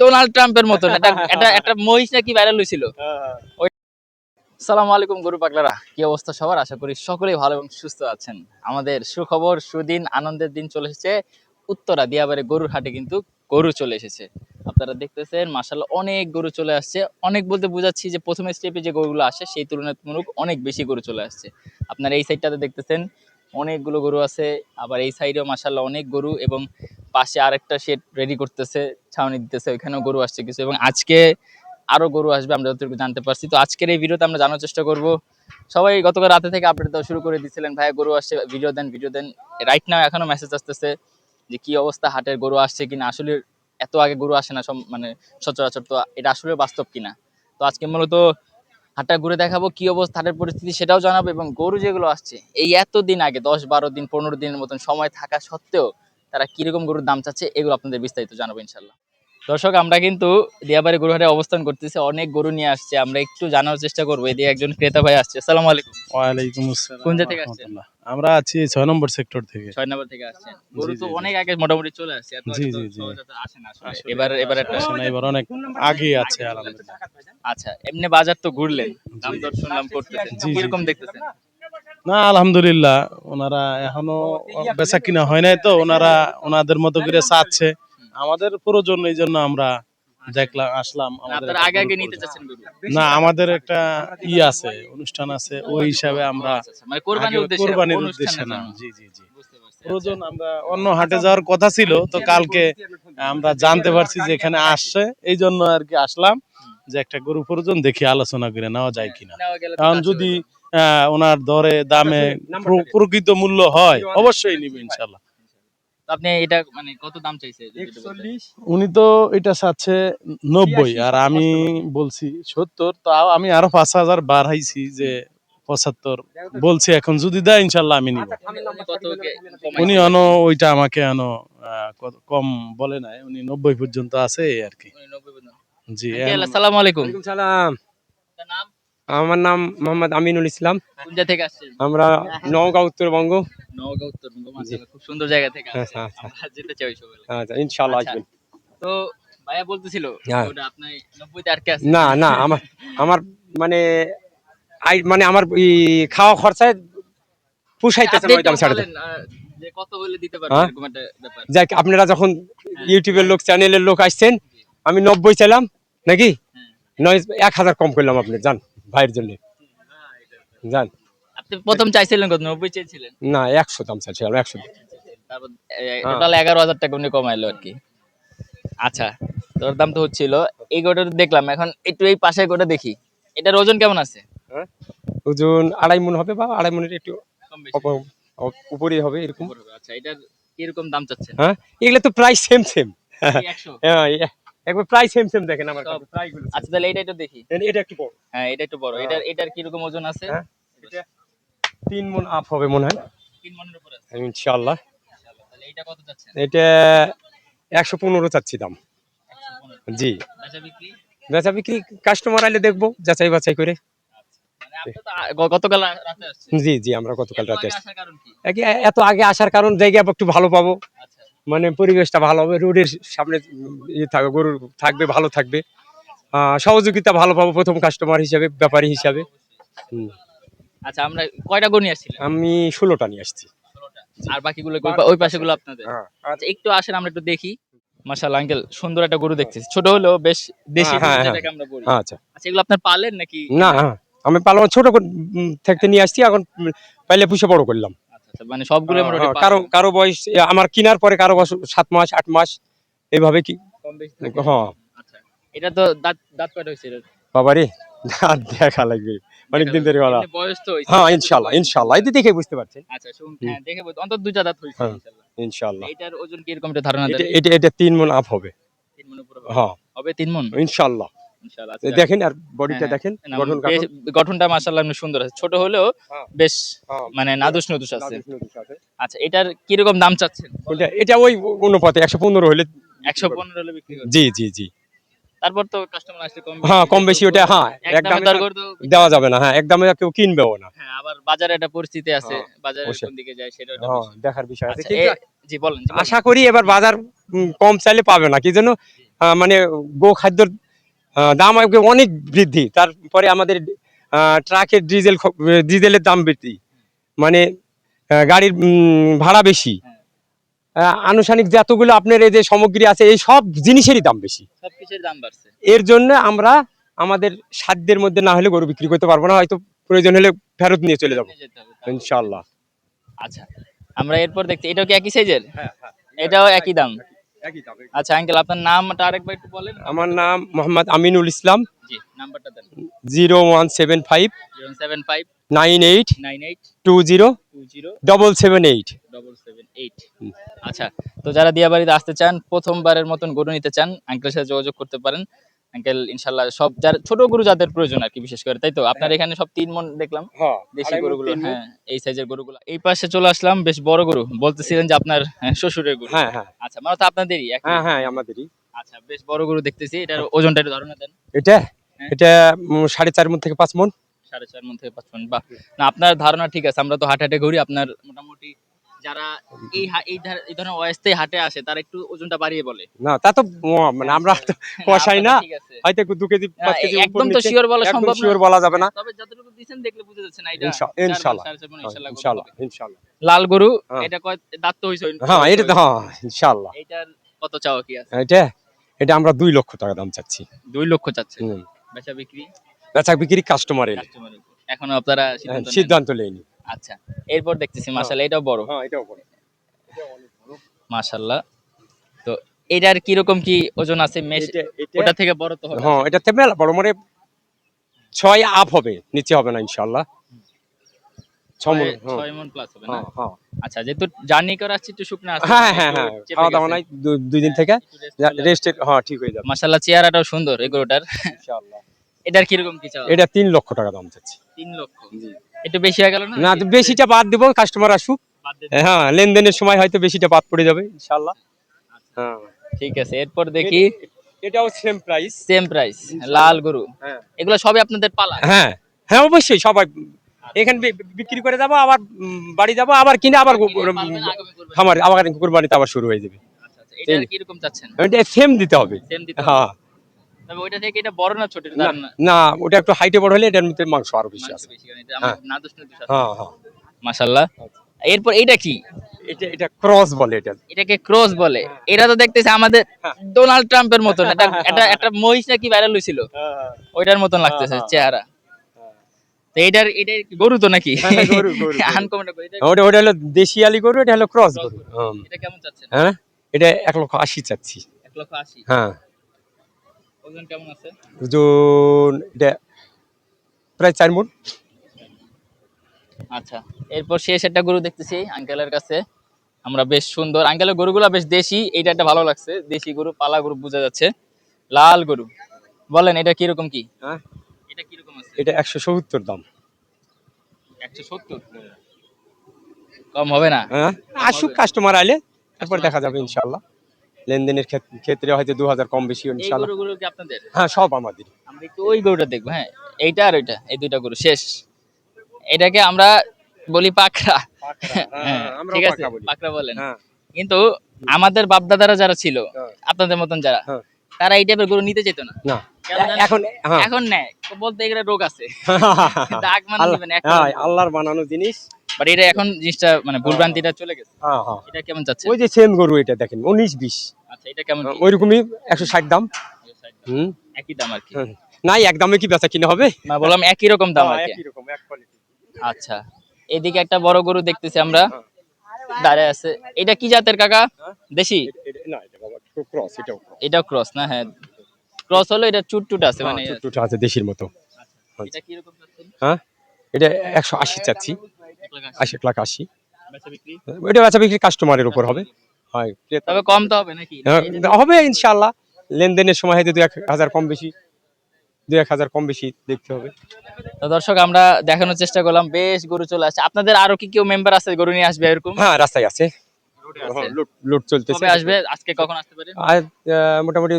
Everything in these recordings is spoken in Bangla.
ডোনাল্ড ট্রাম্পের মতন একটা মহিষ নাকি ভাইরাল হয়েছিল। সালামু আলাইকুম গরু পাগলারা, কি অবস্থা সবার? আশা করি সকলেই ভালো এবং সুস্থ আছেন। আমাদের সুখবর, সুদিন, আনন্দের দিন চলে এসেছে। উত্তরা দিয়াবাড়ি গরুর হাটে কিন্তু গরু চলে এসেছে। আপনারা দেখতেছেন মাশাআল্লাহ অনেক গরু চলে আসছে। অনেক বলতে বোঝাচ্ছি যে প্রথমে স্টেপে যে গরুগুলো আসে সেই তুলনামূলক অনেক বেশি গরু চলে আসছে। আপনারা এই সাইডটাতে দেখতেছেন অনেকগুলো গরু আছে, আবার এই সাইডেও মাশাআল্লাহ অনেক গরু, এবং পাশে আরেকটা শেড রেডি করতেছে, ছাউনি দিতেছে, ওইখানেও গরু আসছে কিছু, এবং আজকে আরো গরু আসবে আমরা যতটুকু জানতে পারছি। তো আজকের এই ভিডিওতে আমরা জানার চেষ্টা করব। সবাই গতকাল রাতে থেকে আপডেট দেওয়া শুরু করে দিয়েছিলেন, ভাই গরু আসছে, ভিডিও দেন ভিডিও দেন। রাইট নাও এখনো মেসেজ আসতেছে যে কি অবস্থা, হাটের গরু আসছে কিনা, আসলে এত আগে গরু আসে না সব, মানে সচরাচর, তো এটা আসলে বাস্তব কিনা। তো আজকে মূলত হাটটা ঘুরে দেখাবো, কি অবস্থা হাটের পরিস্থিতি সেটাও জানাবো, এবং গরু যেগুলো আসছে এই এতদিন আগে 10-12 দিন 15 দিনের মতন সময় থাকা সত্ত্বেও তারা কিরকম গরুর দাম চাচ্ছে এগুলো আপনাদের বিস্তারিত জানাবো ইনশাল্লাহ। দর্শক, আমরা কিন্তু দিয়াবাড়ি গরুহাটে অবস্থান করতেছি, অনেক গরু নিয়ে আসছে, আমরা একটু জানার চেষ্টা করবো। এদিকে একজন ক্রেতা ভাই আসছে। আসসালামু আলাইকুম। ওয়ালাইকুম আসসালাম। কোন জায়গা থেকে আসছেন? রাহমাতুল্লাহ। আমরা আছি ৬ নম্বর সেক্টর থেকে। 6 নম্বর থেকে আসছেন। গরু জি, তো জি, জি। অনেক আগে মোটামুটি চলে আসছে, এত জি, আগে তো জি, জি। সহজে তো আসে না আসলে। আসলে এবার একটা আসে না, এবার অনেক আগেই আছে আলহামদুলিল্লাহ। আচ্ছা, এমনি বাজার তো ঘুরলেন, দাম জি, দর শুনলাম করতেছেন, জি, জি, কিরকম জি। দেখতেছেন? না আলহামদুলিল্লাহ, ওনারা এখনো বেচা কিনা হয় নাই, তো ওনারা ওনাদের মতো করে চাচ্ছে। আমাদের প্রয়োজন, এই জন্য আমরা দেখলাম, আসলাম। আমাদের আপনারা একটা আগে গরুর আগে নিতে প্রয়োজন। চাচ্ছেন গরু? না, আমাদের একটা আছে, অনুষ্ঠান আছে, ওই হিসাবে আমরা আচ্ছা আচ্ছা, মানে আগে কোরবানির উদ্দেশ্যে, কোরবানির উদ্দেশ্যে অনুষ্ঠানের না। জন্য। জি, জি, জি। বুঝতে পারছি। প্রয়োজন, আমরা অন্য হাটে যাওয়ার কথা ছিল, তো কালকে আমরা জানতে পারছি যে এখানে আসছে, এই জন্য আর কি আসলাম, যে একটা গরু প্রয়োজন, দেখি আলোচনা করে নেওয়া যায় কিনা। নেওয়া গেলে তো কারণ কাছে যদি হইলো। ওনার দরে দামে প্রকৃত মূল্য হয়, অবশ্যই নিবে ইনশাল্লাহ। তো আপনি এটা মানে কত দাম চাইছে যদি একটু বলতেন? উনি তো এটা চাচ্ছে 90, আর আমি বলছি 70, তাও আমি আরো 5,000 বাড়াইছি, যে 75 বলছি। এখন যদি দেয় ইনশাল্লাহ আমি নিব। উনি কত উনি কমাইছে? ওইটা আমাকে কম বলে নাই, উনি 90 পর্যন্ত আছে এই আর কি। উনি 90 বললেন। জি, আঙ্কেল আসসালামু আলাইকুম। ওয়ালাইকুম সালাম। আপনার নাম? আমার নাম মোহাম্মদ আমিনুল ইসলাম। কোন জায়গা থেকে আসছেন? আমরা নওগাঁ উত্তরবঙ্গ। নওগাঁ উত্তরবঙ্গ। জি। মাশাআল্লাহ খুব সুন্দর জায়গা থেকে আচ্ছা, আসছেন, আচ্ছা, আমরা যেতে চাই ওই সবাই। আচ্ছা, ইনশাআল্লাহ আচ্ছা, আসবেন। তো ভাইয়া বলতেছিল হ্যাঁ। ওটা আপনি 90 তে আটকে আছেন। না, না, আমার মানে মানে আমার খাওয়া খরচায় পুষাইতেছে আপনি না, ওই একটু দাম ছাড়ে দেন। বলেন যে কত হলে দিতে পারবেন, হ্যাঁ, এরকম একটা ব্যাপার। যাক, আপনারা যখন হ্যাঁ, ইউটিউবের লোক, চ্যানেলের লোক আসছেন, আমি 90 চাইলাম নাকি, হ্যাঁ। নয় 1000 কম করলাম, আপনি যান ভাইয়ের জন্য, যান। আপনি প্রথম চাইছিলেন কত? 90 চেয়েছিলেন? না, 100 দাম চাইছিলাম, 100। তারপর হ্যাঁ, টোটাল 11,000 টাকা উনি কমাইলো আর কি। আচ্ছা, তোর দাম তো হচ্ছিল। এই গোটা দেখলাম, এখন একটু এই পাশে গোটা দেখি, এটার ওজন কেমন আছে? হ্যাঁ, ওজন 2.5 মণ হবে, বা 2.5 মণের একটু কম বেশি উপরেই হবে এরকম। উপর হবে। আচ্ছা, এটার কিরকম দাম চাচ্ছেন? হ্যাঁ, এগুলো তো প্রায় সেম সেম। এই 100 হ্যাঁ, একবার প্রায় সেম সেম, দেখেন আমার সব। কাছে প্রায় গুলো আচ্ছা, তাহলে এটা একটু দেখি। এটা একটু বড়। হ্যাঁ, এটা একটু বড়। হ্যাঁ। এটার কিরকম ওজন আছে? হ্যাঁ, এটা 3 মণ আপ হবে মনে হয়, 3 মণের উপর আছে ইনশাআল্লাহ। ইনশাআল্লাহ। তাহলে এটা কত চাচ্ছেন? এটা 115 চাচ্ছি দাম। 115। জি। বেচা বিক্রি? বেচা বিক্রি কাস্টমার আইলে দেখবো, যাচাই বাছাই করে। মানে আপনি তো গতকাল রাতে আসছেন। জি, জি, আমরা গতকাল এত রাতে আগে আসছি। আসার কারণ কি? এত আগে আসার কারণ, জায়গা একটু ভালো পাবো, আচ্ছা, মানে পরিবেশটা ভালো হবে, রোডের সামনে থাকবে, গরু থাকবে, ভালো থাকবে, সহযোগিতা ভালো পাবো প্রথম কাস্টমার হিসাবে, ব্যাপারী হিসাবে। হুম। আচ্ছা, আমরা কয়টা গরু নিয়ে আসছিলেন? আমি 16টা নিয়ে আসছি। 16টা। আর বাকিগুলো ওই পাশেগুলো আপনাদের? হ্যাঁ, আচ্ছা, একটু আসেন আমরা একটু দেখি। মাশাআল্লাহ আঙ্কেল, সুন্দর একটা গরু দেখতেছি, ছোট হলেও বেশ দেশি গরু হ্যাঁ, হ্যাঁ, যেটাকে আমরা বলি। আচ্ছা। আচ্ছা, এগুলো আপনার পালেন নাকি না, কেনা? হ্যাঁ, আমি পালন ছোট থেকে নিয়ে আসছি, এখন পাইলে পুষে বড় করলাম। আচ্ছা আচ্ছা, মানে সবগুলো হ্যাঁ, মোটামুটি হ্যাঁ, কারো পালেন। কারো বয়স আমার কেনার পরে, কারো বয়স 7 মাস 8 মাস, এইভাবে কি। কম বেশি থাকে। হ্যাঁ, আচ্ছা, এটা তো দাঁত দাঁত কয়টা হইছে এটার? বাবারে, দাঁত দেখা লাগবে, দেখা অনেকদিন যাবে। ধরে বলা। এমনি বয়স তো হইছে, হ্যাঁ, এতটুকু ইনশাআল্লাহ, বয়স হইছে ইনশাআল্লাহ, বোধহয়। এতে দেখে বুঝতে পারছেন। আচ্ছা, শুন, হুম। হ্যাঁ দেখে অন্তত দুইটা দাঁত হইছে হ্যাঁ, ইনশাআল্লাহ। ইনশাআল্লাহ। এটার ওজন কি এরকম একটা ধারণা দেন? এটা 3 মণ আপ হবে। 3 মণ উপরে হবে? হ্যাঁ, হবে 3 মণ? ইনশাআল্লাহ। ইনশাআল্লাহ। আচ্ছা, দেখেন, আর হ্যাঁ, বডিটা হ্যাঁ। দেখেন, না, গঠন বেশ কাঠন। গঠনটা মাশাআল্লাহ এমনি সুন্দর আছে। ছোট হলেও হ্যাঁ, বেশ হ্যাঁ, মানে নাদুস নুদুস আছে। নাদুস নুদুস আছে। আচ্ছা, এটার কিরকম দাম চাচ্ছেন? এটা ওই অনুপাতে 115 হলে বিক্রি করব। 115 হলে বিক্রি করবেন? জি, জি, জি। তারপর তো কাস্টমার আসলে কম বেশি হ্যাঁ, কম যেহেতু বেশি ওটা, হ্যাঁ, একদমে একদমে দর করে তো দেওয়া যাবে না, হ্যাঁ, একদমে কেউ কিনবেও না। হ্যাঁ, আবার বাজারে একটা পরিস্থিতি আছে। হ্যাঁ, বাজারের অবশ্যই। কোন দিকে যায় সেটাও একটা হ্যাঁ, বিষয়। দেখার বিষয় আছে, আচ্ছা, কিন্তু জি বলেন, জি বলেন। আশা করি এবার বাজার কম চাইলে পাবে না, কি জন্য মানে গো খাদ্যর দাম অনেক বৃদ্ধি, তারপরে আমাদের ট্রাকের ডিজেলের দাম বৃদ্ধি, মানে গাড়ির ভাড়া বেশি, আনুষ্ঠানিক যতগুলো আপনার এই যে সামগ্রী আছে এই সব জিনিসেরই দাম বেশি। সবকিছুর দাম বাড়ছে। এর জন্য আমরা আমাদের সাধ্যের মধ্যে না হলে গরু বিক্রি করতে পারবো না, হয়তো প্রয়োজন হলে ফেরত নিয়ে চলে যাবো নিয়ে যেতে হবে তাহলে। ইনশাআল্লাহ। আচ্ছা, আমরা এরপর দেখছি এটাও কি একই সাইজের? এটাও একই দাম। আচ্ছা আঙ্কেল, আপনার নামটা আরেকবার একটু বলেন। আমার নাম মোহাম্মদ আমিনুল ইসলাম। জি, নাম্বারটা দেন। 0175 075 98 98 20 20 778। 778। আচ্ছা, তো যারা দিয়াবাড়িতে আসতে চান, প্রথমবারের মতন গরু নিতে চান, আঙ্কেলের সাথে যোগাযোগ করতে পারেন। আঙ্কেল ইনশাল্লাহ সব যার ছোট গরু যাদের প্রয়োজন আর কি, বিশেষ করে, তাই তো? আপনার এখানে সব 3 মণ দেখলাম দেশি গরুগুলো, হ্যাঁ এই সাইজের গরুগুলো। এই পাশে চলে আসলাম, বেশ বড় গরু, বলতেছিলেন যে আপনার শ্বশুরের গরু। হ্যাঁ হ্যাঁ আচ্ছা, মানে তো আপনাদেরই একই। হ্যাঁ হ্যাঁ আমাদেরই। আচ্ছা, বেশ বড় গরু দেখতেছি। এটার ওজনটা একটু ধারণা দেন। এটা হ্যাঁ। এটা 4.5 মণ থেকে 5 মণ। 4.5 মণ থেকে 5 মণ। বাহ, না আপনার ধারণা ঠিক আছে। আমরা তো হাটে হাটে ঘুরি, আপনার মোটামুটি যারা এই ধরনের অস্থায়ী হাটে আসে তারা একটু ওজনটা বাড়িয়ে বলে। না তা তো মানে আমরা তো কষাই না, আপনারটা ঠিক আছে। হয়তো 2 কেজি 5 কেজি উপর একদম তো নিচে, শিওর বলা একদম সম্ভব না। শিওর বলা যাবে না। তবে যতটুকু দিবেন দেখলে বুঝা যাচ্ছে না এটা ইনশাআল্লাহ 4.5 মণ ইনশাআল্লাহ গরু ইনশাআল্লাহ হবে। ইনশাআল্লাহ। লাল গরু, হ্যাঁ। এটা কয় দাঁত তো হইছে? হ্যাঁ এটা তো হ্যাঁ ইনশাআল্লাহ। এটার কত চাওয়া কি আছে? এটা এটা আমরা 2 লক্ষ টাকা দাম চাচ্ছি। 2 লক্ষ চাচ্ছে। হুম। বেচা বিক্রি বেচা বিক্রি কাস্টমার এলে কাস্টমারের উপর। এখনো আপনারা সিদ্ধান্ত নেন। সিদ্ধান্ত লইনি। আচ্ছা, এরপর দেখতেছি মাশাআল্লাহ এটাও বড়। হ্যাঁ এটাও বড়। মাশাআল্লাহ। তো এটার কি রকম কি ওজন আছে? ওটা থেকে বড় তো হবে। হ্যাঁ এটা থেকে বড়, মানে 6 আপ হবে, নিচে হবে না ইনশাআল্লাহ। 6 মণ। 6 মণ প্লাস হবে না? হ্যাঁ হ্যাঁ আচ্ছা, যেহেতু জার্নি করা আসছে একটু শুকনা আছে। হ্যাঁ হ্যাঁ হ্যাঁ খাওয়া দাওয়া নাই 2 দিন থেকে রেস্ট। হ্যাঁ ঠিক হয়ে যাবে মাশাআল্লাহ, চেহারাটাও সুন্দর এই গরুটার। ইনশাআল্লাহ। এটার কি রকম কি চাওয়া? এটা 3 লক্ষ টাকা দাম চাচ্ছি। 3 লক্ষ। একটু বেশি হয়ে গেল না? না তো বেশিটা বাদ দিব, কাস্টমার আসুক। বাদ দিয়ে হ্যাঁ লেনদেনের সময় হয়তো বেশিটা বাদ পড়ে যাবে ইনশাআল্লাহ। হ্যাঁ ঠিক আছে, এরপর দেখি। এটাও সেম প্রাইস। সেম প্রাইস, লাল গরু। হ্যাঁ এগুলো সবই আপনাদের পালা? হ্যাঁ হ্যাঁ অবশ্যই সবাই এখানে বিক্রি করে যাবো, আবার বাড়ি যাবো, আবার কিনে আবার খামার আবার কুরবানিতে আবার শুরু হয়ে যাবে। আচ্ছা আচ্ছা, এটার কি রকম চাচ্ছেন? এটা সেম দিতে হবে। সেম দিতে হবে? হ্যাঁ তবে ওইটা থেকে এটা বড় না ছোট? এটা না দারুণ না? না ওটা একটু হাইটে বড় হলে এটার মধ্যে মাংস আরো বেশি মাংস আছে। বেশি, কারণ এটা আমার হ্যাঁ। নাদুস নাদুস আছে। হ্যাঁ হ্যাঁ মাশাআল্লাহ। এরপর এইটা কি? এটা ক্রস বলে এটা। এটাকে ক্রস বলে? এটা তো দেখতেছি আমাদের ডোনাল্ড ট্রাম্পের মতন। এটা এটা একটা মহিষ নাকি ভাইরাল হইছিল, ওইটার মতন লাগতেছে চেহারা। তো এটার গরু তো নাকি? গরু গরু আনকমন গরু। ওটা ওটা হলো দেশিয়ালি গরু, এটা হলো ক্রস গরু। এটা কেমন চাচ্ছেন? হ্যাঁ এটা 1,80,000 চাচ্ছি। 1,80,000। হ্যাঁ ওজন কেমন আছে? ওজন এটা প্রায় 4 মণ। আচ্ছা, এরপর শেষ একটা গরু দেখতেছি আঙ্কেলের কাছে আমরা, বেশ সুন্দর। আঙ্কেলের গরুগুলা বেশ দেশি, এইটা একটা ভালো লাগছে, দেশি গরু, পালা গরু বোঝা যাচ্ছে। লাল গরু, বলেন এটা কিরকম কি? হ্যাঁ এটা কিরকম আছে? এটা 170 দাম। 170? কম হবে না? হ্যাঁ আসুক কাস্টমার আইলে তারপর দেখা যাবে ইনশাআল্লাহ। লেনদেনের ক্ষেত্রে হয়তো 2000 কম বেশি এই ইনশাআল্লাহ। গরুগুলো কি আপনাদের? হ্যাঁ সব আমাদের। আমরা একটু ওই গরুটা দেখবো। হ্যাঁ, এইটা আর ওইটা, এই দুইটা গরু শেষ। এটাকে আমরা বলি পাকড়া। হ্যাঁ ঠিক আছে, পাকড়া বলেন। হ্যাঁ কিন্তু আমাদের বাপ দাদারা যারা ছিল, হ্যাঁ। আপনাদের মতন যারা, হ্যাঁ। তারা এই টাইপের গরু নিতে যেত না। না কেন জানেন? এখন হ্যাঁ এখন নেয় তো, বলতে এগুলো রোগ আছে। দাগ মানে দিবেন একটা। হ্যাঁ আল্লাহর বানানো জিনিস। বাট এটা এখন জিনিসটা মানে ভুলভ্রান্তিটা চলে গেছে। হ্যাঁ হ্যাঁ এটা কেমন চাচ্ছে? ওই যে সেম গরু এটা দেখেন 19-20। আচ্ছা, এটা কেমন কি? ওইরকমই 160 দাম। হুম একই দাম আর কি? নাই এক দামে কি বেচা কিনা হবে? না, বললাম একই রকম দাম আর কি। একই রকম এক কোয়ালিটি। আচ্ছা, এদিকে একটা বড় গরু দেখতেছি আমরা, দাঁড়ায় আছে। এটা কি জাতের কাকা? দেশি? না এটা বাবা ক্রস, এটাও এটাও ক্রস না? হ্যাঁ, ক্রস হলো, এটা চুটটুট আছে মানে। ছোটটা আছে দেশির মতো। এটা কি রকম চাচ্ছেন? হ্যাঁ এটা 180 চাচ্ছি। 1,80,000। বেচা বিক্রি? এটা বেচা বিক্রি কাস্টমারের উপর হবে। হয় তবে কম তো হবে নাকি? হবে ইনশাআল্লাহ। লেনদেনের সময় হয়তো 2-1,000 কম বেশি, 2-1,000 কম বেশি দেখতে হবে। তো দর্শক, আমরা দেখানোর চেষ্টা করলাম, বেশ গরু চলে আসছে। আপনাদের আরো কি কেউ মেম্বার আছে গরু নিয়ে আসবে এরকম? হ্যাঁ রাস্তায় আছে, আছে? লুট চলতেছে। কবে আসবে? আজকে কখন আসতে পারে? আর মোটামুটি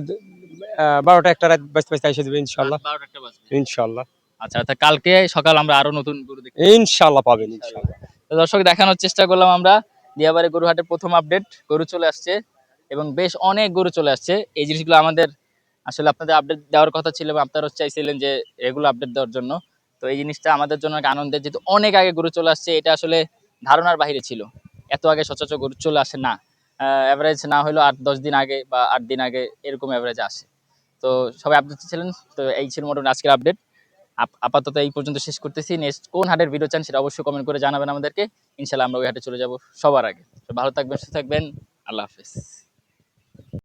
12টা একটা রাত বাজতে এসে যাবে ইনশাআল্লাহ। 12টা একটা বাজবে। ইনশাআল্লাহ আচ্ছা, তা কালকে সকাল আমরা আরো নতুন গরু দেখব। ইনশাআল্লাহ পাবেন ইনশাআল্লাহ। তো দর্শক, দেখানোর চেষ্টা করলাম আমরা দিয়াবাড়ি গরু হাটের প্রথম আপডেট। গরু চলে আসছে, এবং বেশ অনেক গরু চলে আসছে। এই জিনিসগুলো আমাদের আসলে আপনাদের আপডেট দেওয়ার কথা ছিল এবং আপনারাও চাইছিলেন যে এগুলো আপডেট দেওয়ার জন্য। তো এই জিনিসটা আমাদের জন্য অনেক আনন্দের, যেহেতু অনেক আগে গরু চলে আসছে, এটা আসলে ধারণার বাইরে ছিল। এত আগে সচরাচর গরু চলে আসে না, অ্যাভারেজ না হলেও 8-10 দিন আগে বা 8 দিন আগে এরকম অ্যাভারেজ আসে। তো সবাই আপডেট ছিলেন। তো এই ছিল মোটামুটি আজকের আপডেট। আপাতত এই পর্যন্ত শেষ করতেছি। নেক্সট কোন হাটের ভিডিও চান সেটা অবশ্যই কমেন্ট করে জানাবেন আমাদেরকে। ইনশাল্লাহ আমরা ওই হাটে চলে যাব সবার আগে। তো ভালো থাকবেন, সুস্থ থাকবেন। আল্লাহ হাফেজ।